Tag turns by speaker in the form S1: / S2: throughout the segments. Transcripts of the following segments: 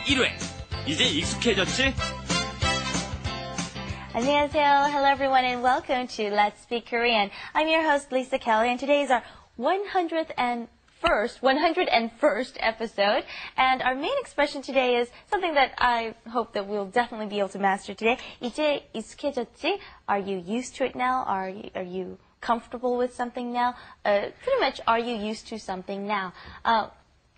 S1: 1회. 이제 익숙해졌지?
S2: 안녕하세요. Hello everyone and welcome to Let's Speak Korean. I'm your host Lisa Kelly and today is our 101st episode. And our main expression today is something that I hope that we'll definitely be able to master today. 이제 익숙해졌지? Are you used to it now? Are you comfortable with something now? Pretty much, are you used to something now?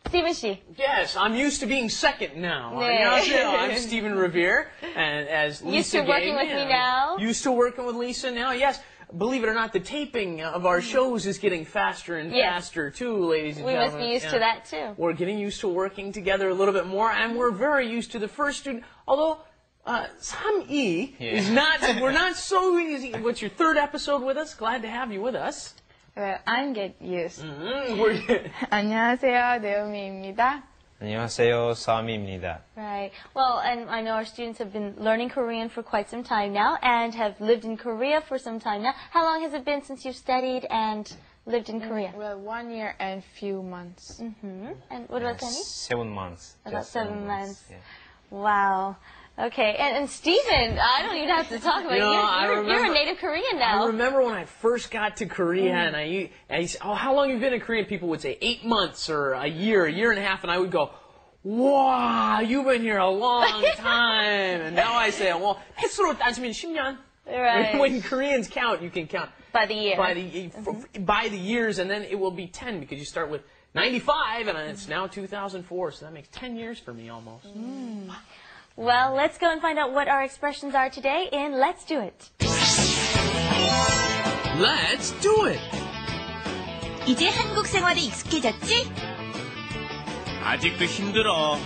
S2: Stephen Shi.
S3: Yes, I'm used to being second now.
S2: 네.
S3: I'm Stephen Revere, and as Lisa
S2: Used to working with me now?
S3: Used to working with Lisa now, yes. Believe it or not, the taping of our shows is getting faster and faster too, ladies and gentlemen.
S2: We must be used to that too.
S3: We're getting used to working together a little bit more, and we're very used to the first student, although 3이 is not, we're not so easy. What's your third episode with us? Glad to have you with us.
S4: I'm get used.
S3: We're good.
S4: 안녕하세요, 네오미입니다.
S5: 안녕하세요, 사미입니다.
S2: Right. Well, and I know our students have been learning Korean for quite some time now and have lived in Korea for some time now. How long has it been since you've studied and lived in Korea?
S4: Well, 1 year and few months.
S2: And what about Sammy?
S5: 7 months.
S2: About
S5: Just
S2: 7 months.
S5: Yeah.
S2: Wow. Okay, and Stephen, I don't even have to talk about you're a native Korean now.
S3: I remember when I first got to Korea, and I said, oh, how long have you been in Korea? People would say 8 months or a year and a half, and I would go, wow, you've been here a long time. And now I say, well, 횟수로 따지면 10년.
S2: Right.
S3: When Koreans count, you can count
S2: by the year.
S3: By the years, and then it will be 10 because you start with 95, and it's now 2004, so that makes 10 years for me almost.
S2: Well, let's go and find out what our expressions are today in Let's Do It.
S1: Let's do it!
S6: 이제 한국 생활에 익숙해졌지?
S1: 아직도 힘들어.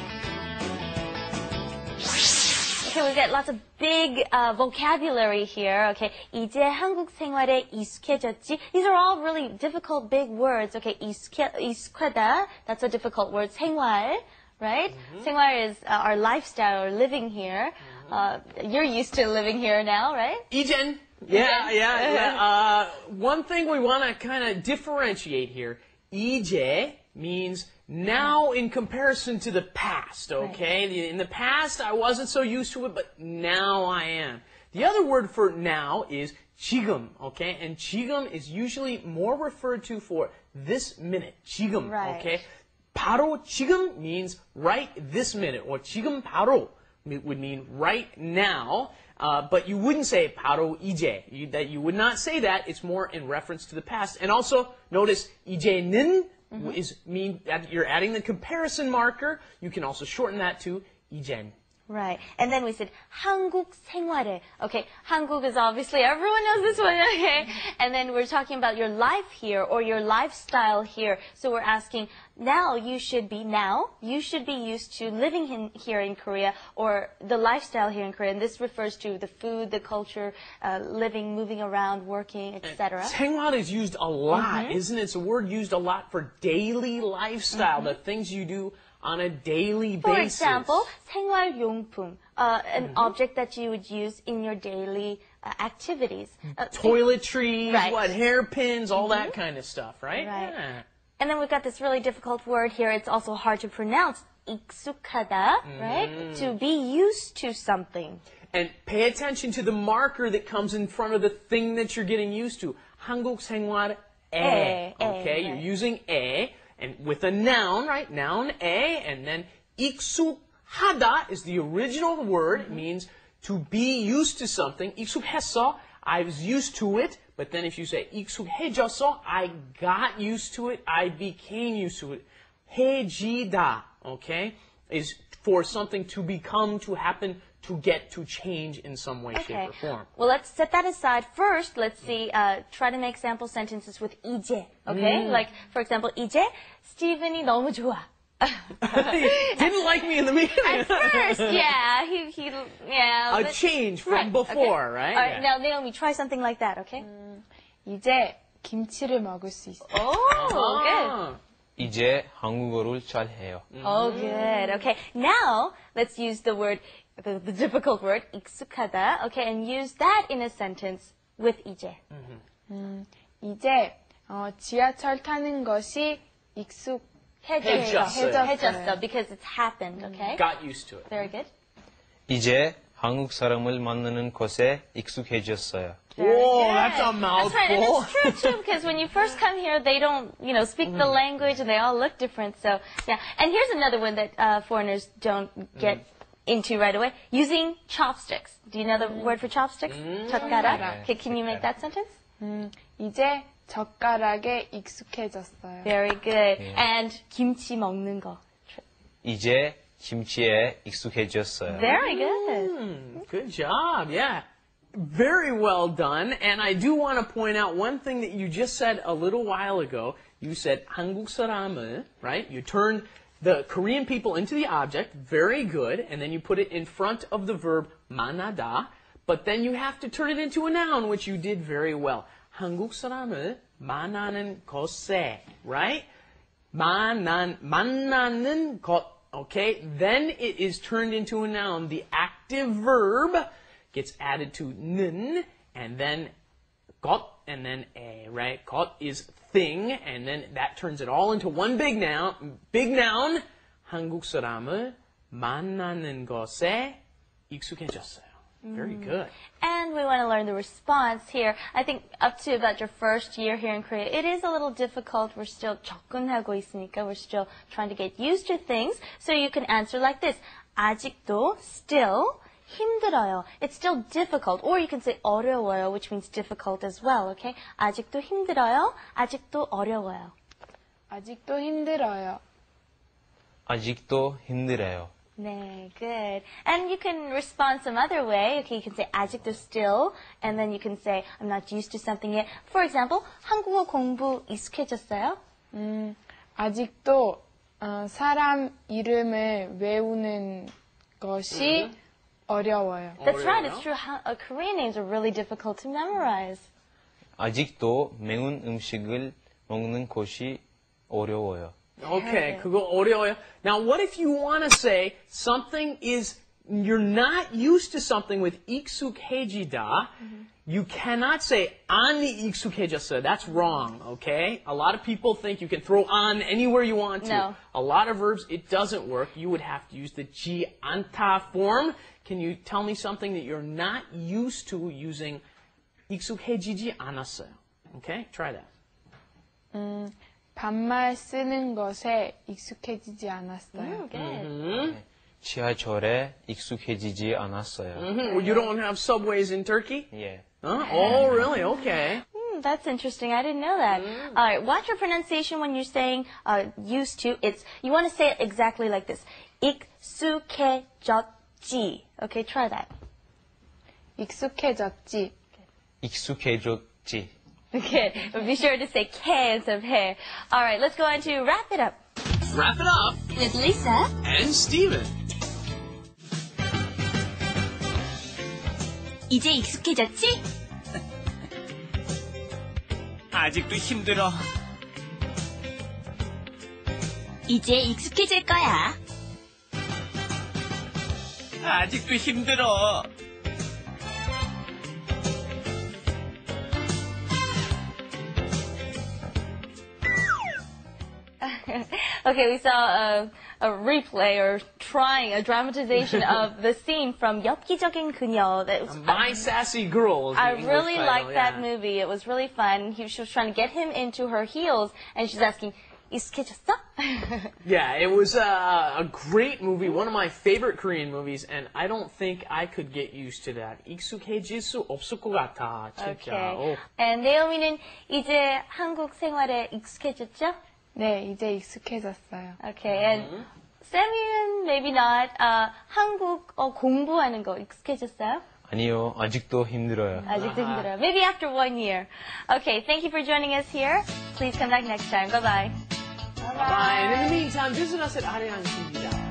S2: Okay, we've got lots of big vocabulary here. Okay, 이제 한국 생활에 익숙해졌지. These are all really difficult big words. Okay, 익숙하다, that's a difficult word. 생활. Right? 생활 is our lifestyle or living here. You're used to living here now, right?
S3: 이젠. Yeah. One thing we want to kind of differentiate here. 이제 means now in comparison to the past, okay? Right. In the past, I wasn't so used to it, but now I am. The other word for now is 지금, okay? And 지금 is usually more referred to for this minute. 지금, okay? 바로 지금 means right this minute, or 지금 바로 would mean right now, but you wouldn't say 바로 이제. You would not say that. It's more in reference to the past. And also, notice 이제는 mean that you're adding the comparison marker. You can also shorten that to 이젠.
S2: Right. And then we said 한국 생활에. Okay, 한국 is obviously, everyone knows this one, okay? And then we're talking about your life here or your lifestyle here. So we're asking, now you should be used to living here in Korea or the lifestyle here in Korea. And this refers to the food, the culture, living, moving around, working, etc.
S3: 생활 is used a lot, isn't it? It's a word used a lot for daily lifestyle, the things you do on a daily basis.
S2: For example, 생활용품, an object that you would use in your daily activities.
S3: Toiletries, hairpins, all that kind of stuff, right?
S2: Yeah. And then we've got this really difficult word here. It's also hard to pronounce. 익숙하다, right? To be used to something.
S3: And pay attention to the marker that comes in front of the thing that you're getting used to. 한국 생활에. Okay, you're using 에. And with a noun, right? Noun, 에, and then 익숙하다 is the original word. It means to be used to something. 익숙했어, I was used to it. But then if you say 익숙해졌어, I got used to it, I became used to it. 해지다, okay, is for something to become, to happen, to get, to change in some way, shape, or form.
S2: Well, let's set that aside. First, let's see, try to make sample sentences with 이제, okay? Like, for example, 이제 스티븐이 너무 좋아.
S3: Didn't like me in the beginning.
S2: At first, yeah.
S3: A change from before, right?
S2: All right, now, Naomi, try something like that, okay?
S4: 이제 김치를 먹을 수 있어.
S2: Oh, good.
S5: 이제 한국어를 잘해요.
S2: Oh, good. Okay, now, let's use the word, the difficult word, 익숙하다, okay, and use that in a sentence with 이제.
S4: 이제 지하철 타는 것이 익숙
S3: 해졌어.
S2: 해졌어, because it's happened, okay?
S3: Got used to it.
S2: Very good.
S5: 이제 한국 사람을 만나는 것에 익숙해졌어요.
S3: Whoa, that's a
S2: That's right, and
S3: mouthful.
S2: it's true too, because when you first come here, they don't, speak the language, and they all look different. So, yeah. And here's another one that foreigners don't get into right away: using chopsticks. Do you know the word for chopsticks? 젓가락. Okay, can you make that sentence?
S4: 이제 젓가락에 익숙해졌어요.
S2: Very good. And 김치 먹는 거.
S5: 이제 김치에 익숙해졌어요.
S2: Very good.
S3: Good job, yeah. Very well done. And I do want to point out one thing that you just said a little while ago. You said 한국 사람을, right? You turned the Korean people into the object. Very good. And then you put it in front of the verb 만나다. But then you have to turn it into a noun, which you did very well. 한국 사람을 만나는 것에, right? 만나는 것, okay? Then it is turned into a noun. The active verb gets added to 는, and then 것, and then a, right? 것 is thing, and then that turns it all into one big noun. Big noun. 한국 사람을 만나는 것에 익숙해졌어요. Very good.
S2: And we want to learn the response here. I think up to about your first year here in Korea, it is a little difficult. We're still 접근하고 있으니까. We're still trying to get used to things. So you can answer like this. 아직도, still, 힘들어요. It's still difficult. Or you can say 어려워요, which means difficult as well, okay? 아직도 힘들어요. 아직도 어려워요.
S4: 아직도 힘들어요.
S5: 아직도 힘들어요.
S2: 네, good. And you can respond some other way. Okay, you can say 아직도 still, and then you can say I'm not used to something yet. For example, 한국어 공부 익숙해졌어요?
S4: 아직도 사람 이름을 외우는 것이 어려워요.
S2: That's right, it's true. Korean names are really difficult to memorize.
S5: 아직도 매운 음식을 먹는 것이 어려워요.
S3: Okay, 그거 어려워요. Now, what if you want to say something is, you're not used to something with 익숙해지다. You cannot say 안 익숙해졌어. That's wrong, okay? A lot of people think you can throw on anywhere you want to.
S2: No.
S3: A lot of verbs, it doesn't work. You would have to use the 지 않다 form. Can you tell me something that you're not used to using 익숙해지지 않았어요? Okay, try that.
S4: 반말 쓰는 것에 익숙해지지 않았어요.
S2: Good.
S5: 지하철에 익숙해지지 않았어요.
S3: Well, you don't have subways in Turkey?
S5: 예.
S3: Huh? Oh, really? Okay.
S2: That's interesting. I didn't know that. All right, watch your pronunciation when you're saying used to. You want to say it exactly like this. 익숙해졌지. Okay, try that.
S4: 익숙해졌지.
S5: 익숙해졌지.
S2: Good. But be sure to say K instead of he. All right, let's go on to wrap it up.
S1: Wrap it up.
S6: With Lisa.
S1: And Steven.
S6: 이제 익숙해졌지?
S1: 아직도 힘들어.
S6: 이제 익숙해질 거야.
S1: 아직도 힘들어.
S2: Okay, we saw a replay or trying a dramatization of the scene from 엽기적인 그녀. That was
S3: My Sassy Girl. is the
S2: I
S3: English
S2: really
S3: title,
S2: liked that
S3: yeah.
S2: movie. It was really fun. She was trying to get him into her heels, and she's asking, 익숙해졌어?
S3: Yeah, it was a great movie, one of my favorite Korean movies, and I don't think I could get used to that. 익숙해질 수 없을 것 같아, 진짜.
S2: Okay.
S3: Oh.
S2: And 나오미는 이제 한국 생활에 익숙해졌죠?
S4: 네, 이제 익숙해졌어요.
S2: Okay, and Sammy는 maybe not. 한국어 공부하는 거 익숙해졌어요?
S5: 아니요, 아직도 힘들어요.
S2: 아직도 힘들어요. Maybe after 1 year. Okay, thank you for joining us here. Please come back next time. Bye-bye.
S3: Bye. And in the meantime, visit us at Arirang TV.